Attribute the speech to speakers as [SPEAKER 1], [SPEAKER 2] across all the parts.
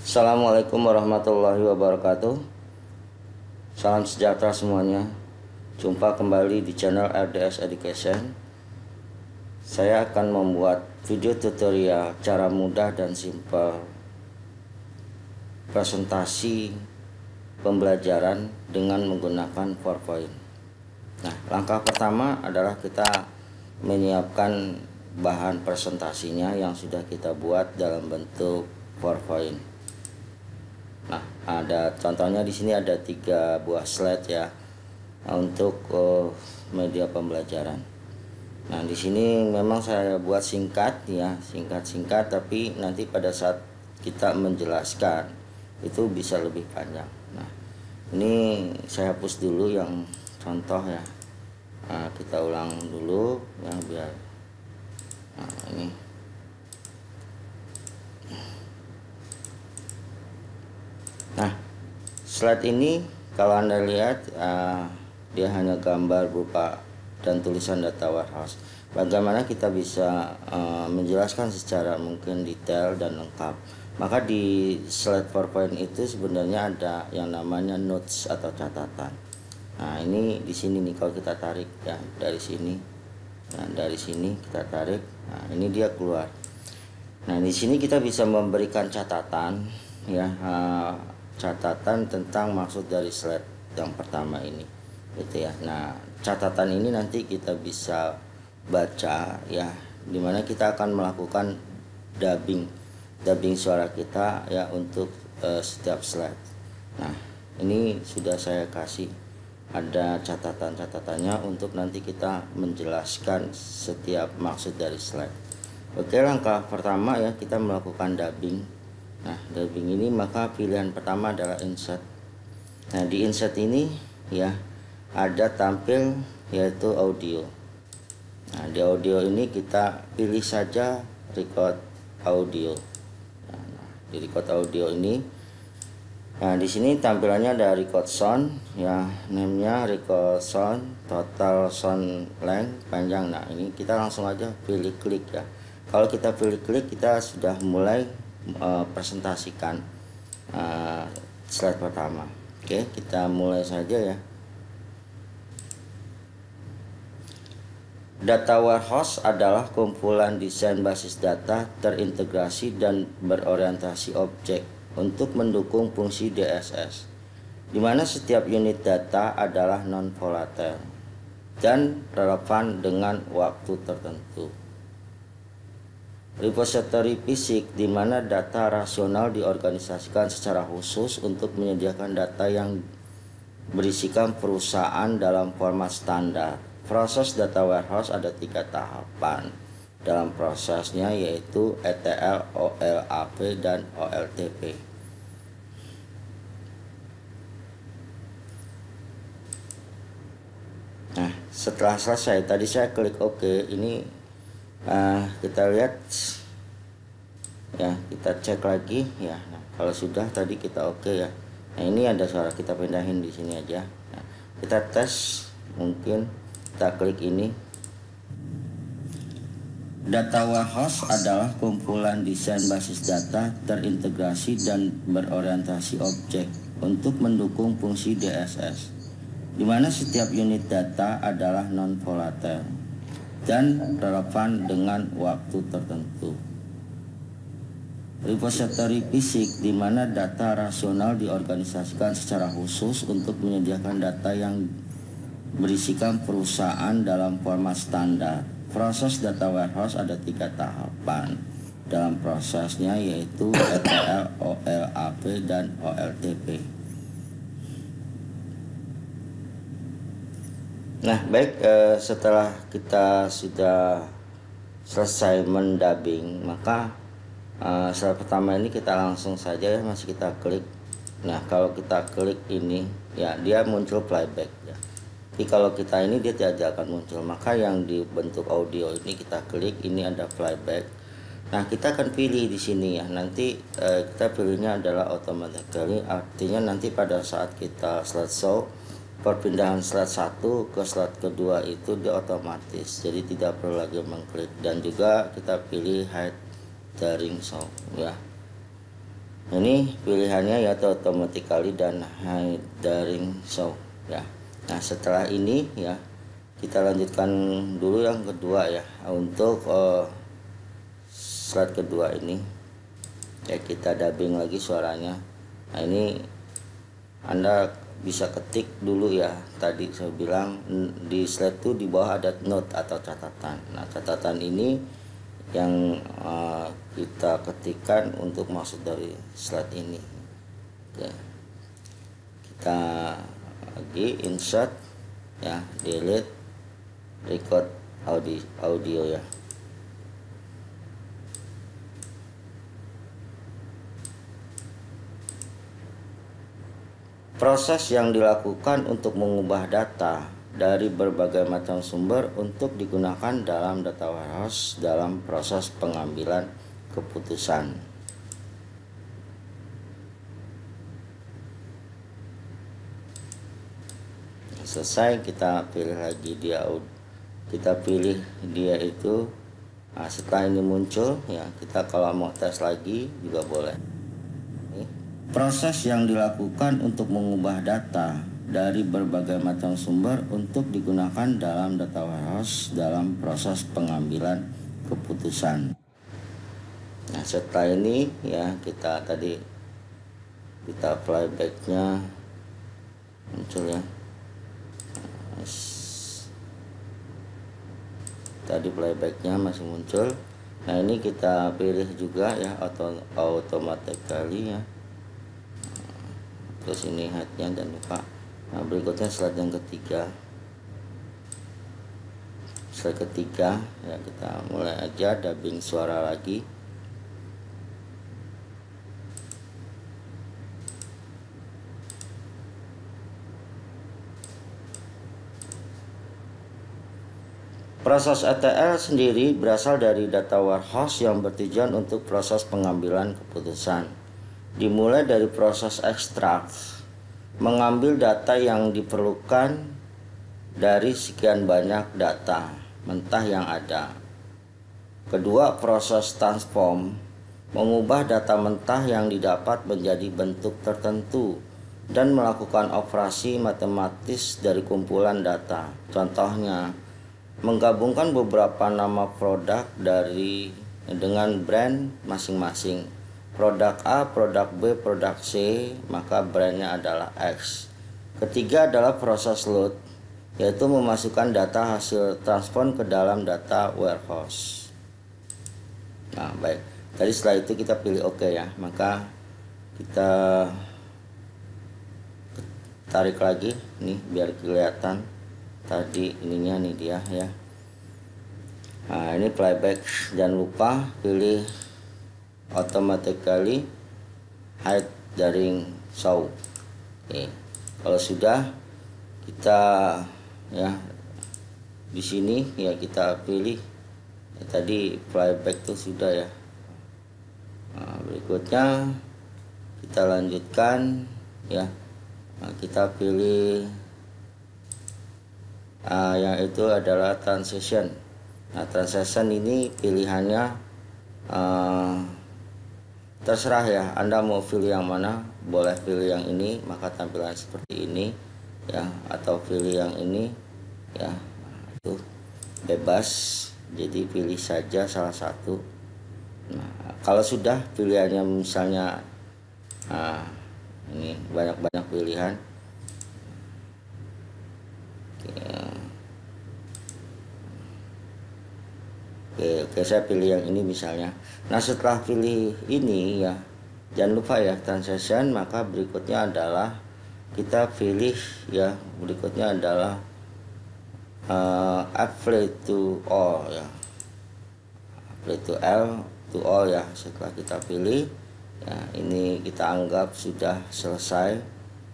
[SPEAKER 1] Assalamualaikum warahmatullahi wabarakatuh. Salam sejahtera semuanya. Jumpa kembali di channel RDS Education. Saya akan membuat video tutorial cara mudah dan simpel presentasi pembelajaran dengan menggunakan PowerPoint. Nah, langkah pertama adalah kita menyiapkan bahan presentasinya yang sudah kita buat dalam bentuk PowerPoint. Nah, ada contohnya di sini ada 3 buah slide ya untuk media pembelajaran. Nah, di sini memang saya buat singkat ya, singkat tapi nanti pada saat kita menjelaskan itu bisa lebih panjang. Nah, ini saya hapus dulu yang contoh ya. Nah, kita ulang dulu ya biar ini. Nah, slide ini kalau Anda lihat dia hanya gambar berupa dan tulisan data warehouse. Bagaimana kita bisa menjelaskan secara mungkin detail dan lengkap. Maka di slide PowerPoint itu sebenarnya ada yang namanya notes atau catatan. Nah, ini di sini nih kalau kita tarik ya dari sini. Nah, dari sini kita tarik. Nah, ini dia keluar. Nah, di sini kita bisa memberikan catatan ya, catatan tentang maksud dari slide yang pertama ini gitu ya. Nah, catatan ini nanti kita bisa baca ya, dimana kita akan melakukan dubbing suara kita ya untuk setiap slide. Nah, ini sudah saya kasih ada catatan-catatannya untuk nanti kita menjelaskan setiap maksud dari slide. Oke, langkah pertama ya kita melakukan dubbing. Nah, dubbing ini maka pilihan pertama adalah insert. Nah, di insert ini ya ada tampil yaitu audio. Nah, di audio ini kita pilih saja record audio. Nah, di record audio ini, nah di sini tampilannya ada record sound ya, namanya record sound, total sound length, panjang. Nah, ini kita langsung aja pilih klik ya. Kalau kita pilih klik, kita sudah mulai presentasikan slide pertama. Oke, kita mulai saja ya. Data warehouse adalah kumpulan desain basis data terintegrasi dan berorientasi objek untuk mendukung fungsi DSS, di mana setiap unit data adalah non-volatile dan relevan dengan waktu tertentu. Repository fisik, di mana data rasional diorganisasikan secara khusus untuk menyediakan data yang berisikan perusahaan dalam format standar. Proses data warehouse ada 3 tahapan dalam prosesnya, yaitu ETL, OLAP, dan OLTP. Nah, setelah selesai tadi saya klik OK. Ini kita lihat ya, kita cek lagi ya. Nah, kalau sudah tadi kita OK ya. Nah, ini ada suara, kita pindahin di sini aja. Nah, kita tes, mungkin kita klik ini. Data warehouse adalah kumpulan desain basis data terintegrasi dan berorientasi objek untuk mendukung fungsi DSS, di mana setiap unit data adalah non-volatile dan relevan dengan waktu tertentu. Repository fisik, di mana data rasional diorganisasikan secara khusus untuk menyediakan data yang berisikan perusahaan dalam format standar. Proses data warehouse ada 3 tahapan dalam prosesnya, yaitu ETL, OLAP, dan OLTP. Nah, baik, setelah kita sudah selesai mendubbing, maka slide pertama ini kita langsung saja ya, masih kita klik. Nah, kalau kita klik ini ya, dia muncul playback ya. Tapi kalau kita ini dia tidak akan muncul. Maka yang di bentuk audio ini kita klik, ini ada playback. Nah, kita akan pilih di sini ya. Nanti kita pilihnya adalah automatically, artinya nanti pada saat kita slideshow, perpindahan slide 1 ke slide kedua itu dia otomatis. Jadi tidak perlu lagi mengklik, dan juga kita pilih hide during show ya. Ini pilihannya ya automatically dan hiding show ya. Nah setelah ini ya kita lanjutkan dulu yang kedua ya. Untuk slide kedua ini ya kita dubbing lagi suaranya. Nah ini Anda bisa ketik dulu ya, tadi saya bilang di slide itu di bawah ada note atau catatan. Nah catatan ini yang kita ketikkan untuk maksud dari slide ini. Oke. Kita lagi insert ya, delete, record audio ya. Proses yang dilakukan untuk mengubah data dari berbagai macam sumber untuk digunakan dalam data warehouse dalam proses pengambilan keputusan. Selesai, kita pilih lagi dia, kita pilih dia itu. Nah, setelah ini muncul ya, kita kalau mau tes lagi juga boleh. Proses yang dilakukan untuk mengubah data dari berbagai macam sumber untuk digunakan dalam data warehouse dalam proses pengambilan keputusan. Nah setelah ini ya kita playbacknya muncul ya. Tadi playbacknya masih muncul. Nah ini kita pilih juga ya automatically ya. Terus ini headnya dan lupa. Nah berikutnya slide yang ketiga. Slide ketiga ya, kita mulai aja dubbing suara lagi. Proses ETL sendiri berasal dari data warehouse yang bertujuan untuk proses pengambilan keputusan. Dimulai dari proses ekstrak, mengambil data yang diperlukan dari sekian banyak data mentah yang ada. Kedua, proses transform, mengubah data mentah yang didapat menjadi bentuk tertentu dan melakukan operasi matematis dari kumpulan data. Contohnya, menggabungkan beberapa nama produk dengan brand masing-masing. Produk A, produk B, produk C, maka brandnya adalah X. Ketiga adalah proses load, yaitu memasukkan data hasil transform ke dalam data warehouse. Nah baik, tadi setelah itu kita pilih OK ya, maka kita tarik lagi nih biar kelihatan tadi ininya nih dia ya. Nah ini playback, jangan lupa pilih automatically hiding show. Oke. Kalau sudah kita ya di sini ya kita pilih ya, tadi playback tuh sudah ya. Nah, berikutnya kita lanjutkan ya. Nah, kita pilih yang itu adalah transition. Nah transition ini pilihannya terserah ya, Anda mau pilih yang mana. Boleh pilih yang ini maka tampilan seperti ini ya, atau pilih yang ini ya, itu bebas, jadi pilih saja salah satu. Nah kalau sudah pilihannya misalnya ini banyak pilihan. Oke, saya pilih yang ini misalnya. Nah setelah pilih ini ya, jangan lupa ya transition, maka berikutnya adalah kita pilih ya, berikutnya adalah apply to all ya, apply to all ya. Setelah kita pilih ya, ini kita anggap sudah selesai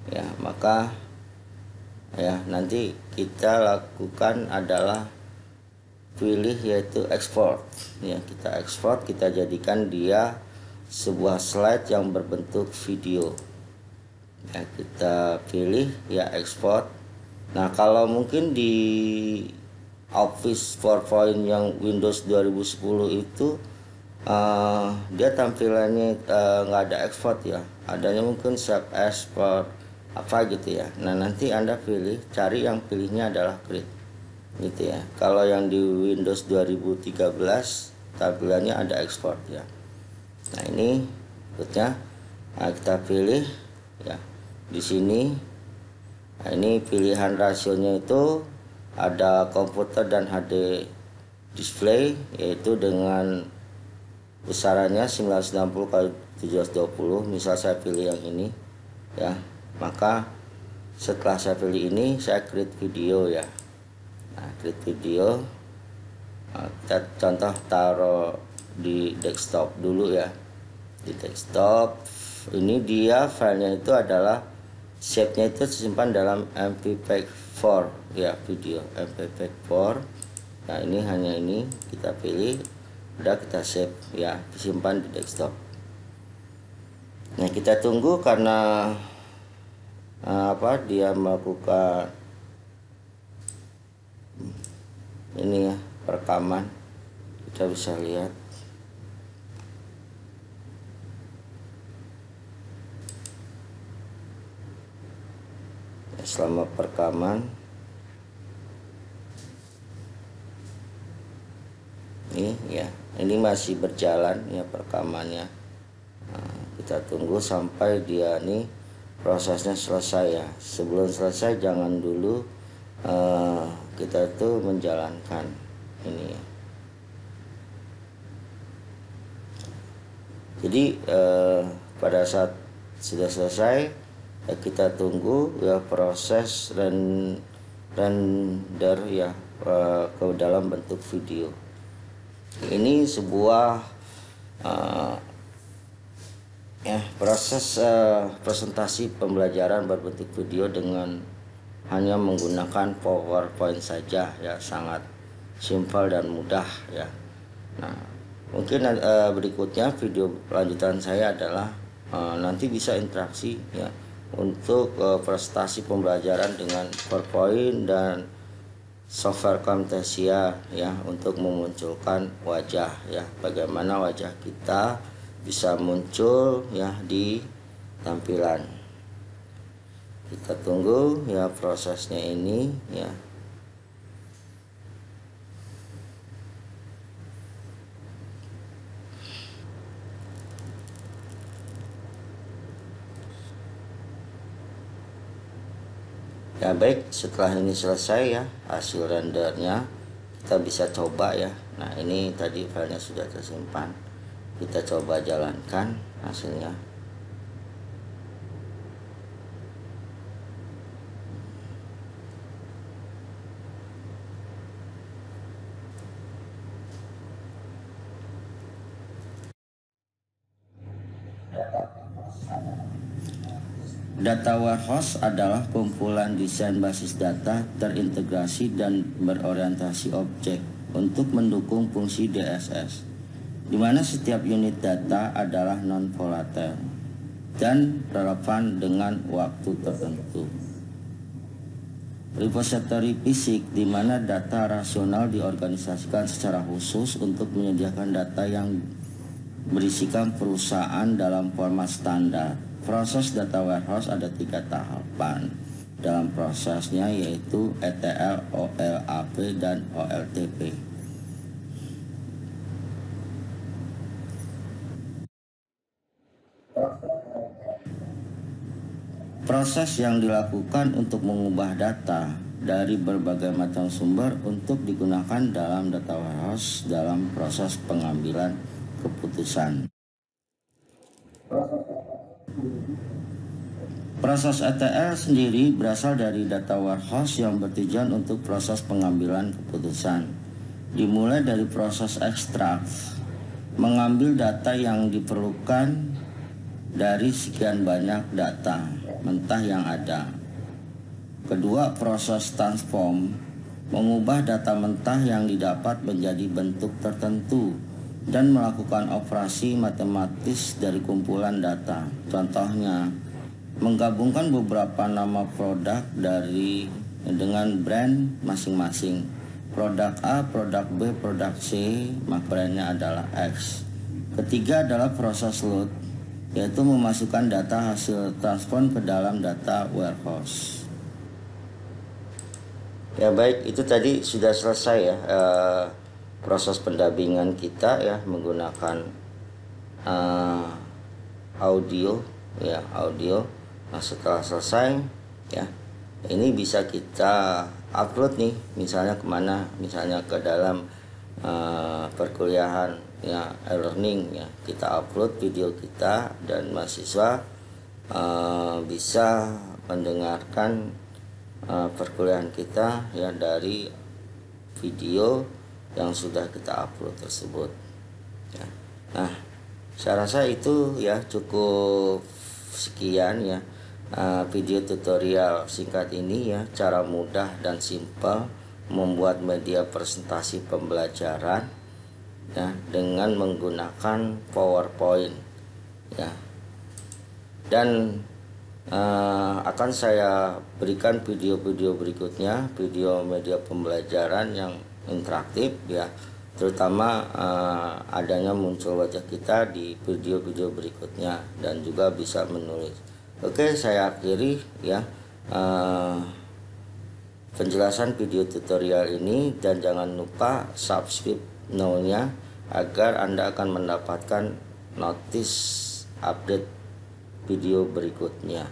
[SPEAKER 1] ya, maka ya nanti kita lakukan adalah pilih yaitu export ya, kita export, kita jadikan dia sebuah slide yang berbentuk video ya, kita pilih ya export. Nah kalau mungkin di Office PowerPoint yang Windows 2010 itu dia tampilannya nggak ada export ya, adanya mungkin save export apa gitu ya. Nah nanti Anda pilih, cari yang pilihnya adalah create gitu ya. Kalau yang di Windows 2013 tampilannya ada export ya. Nah ini berikutnya, nah, kita pilih ya di sini. Nah ini pilihan rasionya itu ada komputer dan HD display, yaitu dengan besarannya 960 kali 720. Misal saya pilih yang ini ya, maka setelah saya pilih ini saya create video ya. Nah create video, nah, kita contoh taruh di desktop dulu ya. Di desktop ini dia filenya itu adalah shape-nya itu disimpan dalam MP4 ya, video MP4. Nah ini hanya ini kita pilih, udah kita save ya, disimpan di desktop. Nah kita tunggu karena dia melakukan ini ya, perekaman. Kita bisa lihat selama perekaman ini ya, ini masih berjalan ya perekamannya. Nah, kita tunggu sampai dia nih prosesnya selesai ya. Sebelum selesai jangan dulu kita tuh menjalankan ini ya. Jadi pada saat sudah selesai kita tunggu ya proses render ya ke dalam bentuk video. Ini sebuah proses presentasi pembelajaran berbentuk video dengan hanya menggunakan PowerPoint saja ya, sangat simpel dan mudah ya. Nah mungkin berikutnya video lanjutan saya adalah nanti bisa interaksi ya untuk presentasi pembelajaran dengan PowerPoint dan software Camtasia ya, untuk memunculkan wajah ya, bagaimana wajah kita bisa muncul ya di tampilan. Kita tunggu ya prosesnya ini ya. Ya baik, setelah ini selesai ya hasil rendernya, kita bisa coba ya. Nah ini tadi filenya sudah tersimpan, kita coba jalankan hasilnya. Data warehouse adalah kumpulan desain basis data terintegrasi dan berorientasi objek untuk mendukung fungsi DSS, di mana setiap unit data adalah non-volatile dan relevan dengan waktu tertentu. Repository fisik, di mana data rasional diorganisasikan secara khusus untuk menyediakan data yang berisikan perusahaan dalam format standar. Proses data warehouse ada 3 tahapan dalam prosesnya, yaitu ETL, OLAP, dan OLTP. Proses yang dilakukan untuk mengubah data dari berbagai macam sumber untuk digunakan dalam data warehouse dalam proses pengambilan keputusan. Proses ETL sendiri berasal dari data warehouse yang bertujuan untuk proses pengambilan keputusan. Dimulai dari proses ekstrak, mengambil data yang diperlukan dari sekian banyak data mentah yang ada. Kedua, proses transform, mengubah data mentah yang didapat menjadi bentuk tertentu dan melakukan operasi matematis dari kumpulan data. Contohnya, menggabungkan beberapa nama produk dengan brand masing-masing. Produk A, produk B, produk C, maka brandnya adalah X. Ketiga adalah proses load, yaitu memasukkan data hasil transpon ke dalam data warehouse. Ya baik, itu tadi sudah selesai ya proses pendampingan kita ya menggunakan audio ya, audio. Nah, setelah selesai ya, ini bisa kita upload nih, misalnya kemana, misalnya ke dalam perkuliahan ya, e-learning ya, kita upload video kita dan mahasiswa bisa mendengarkan perkuliahan kita ya dari video yang sudah kita upload tersebut ya. Nah, saya rasa itu ya cukup sekian ya video tutorial singkat ini ya, cara mudah dan simpel membuat media presentasi pembelajaran ya dengan menggunakan PowerPoint ya. Dan akan saya berikan video-video berikutnya, video media pembelajaran yang interaktif ya, terutama adanya muncul wajah kita di video-video berikutnya dan juga bisa menulis. Oke, saya akhiri ya penjelasan video tutorial ini, dan jangan lupa subscribe now-nya agar Anda akan mendapatkan notice update video berikutnya.